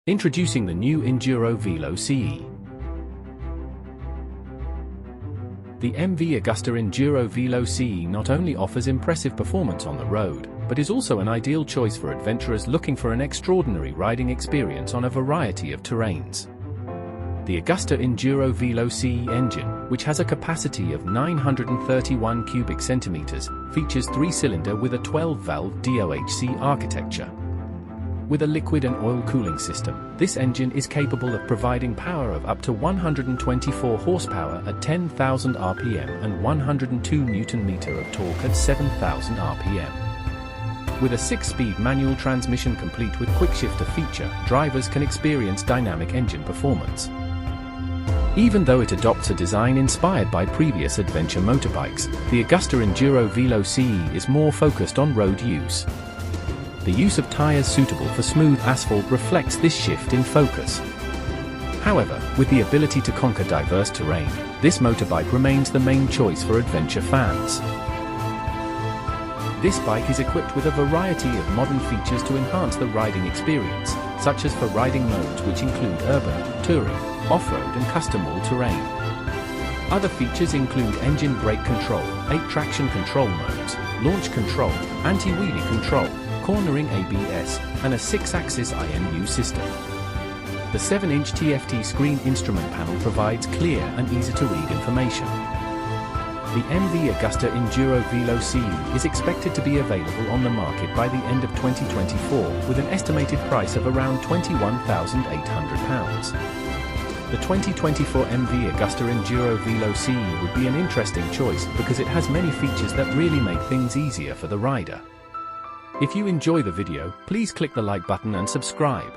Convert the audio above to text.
Introducing the new Enduro Veloce. The MV Agusta Enduro Veloce not only offers impressive performance on the road, but is also an ideal choice for adventurers looking for an extraordinary riding experience on a variety of terrains. The Agusta Enduro Veloce engine, which has a capacity of 931 cubic centimeters, features 3-cylinder with a 12-valve DOHC architecture. With a liquid and oil cooling system, this engine is capable of providing power of up to 124 horsepower at 10,000 RPM and 102 Nm of torque at 7,000 RPM. With a 6-speed manual transmission complete with quick-shifter feature, drivers can experience dynamic engine performance. Even though it adopts a design inspired by previous adventure motorbikes, the Agusta Enduro Veloce is more focused on road use. The use of tires suitable for smooth asphalt reflects this shift in focus. However, with the ability to conquer diverse terrain, this motorbike remains the main choice for adventure fans. This bike is equipped with a variety of modern features to enhance the riding experience, such as for riding modes which include urban, touring, off-road and custom all-terrain. Other features include engine brake control, 8 traction control modes, launch control, anti-wheelie control, cornering ABS, and a 6-axis IMU system. The 7-inch TFT screen instrument panel provides clear and easy-to-read information. The MV Agusta Enduro Veloce is expected to be available on the market by the end of 2024 with an estimated price of around £21,800. The 2024 MV Agusta Enduro Veloce would be an interesting choice because it has many features that really make things easier for the rider. If you enjoy the video, please click the like button and subscribe.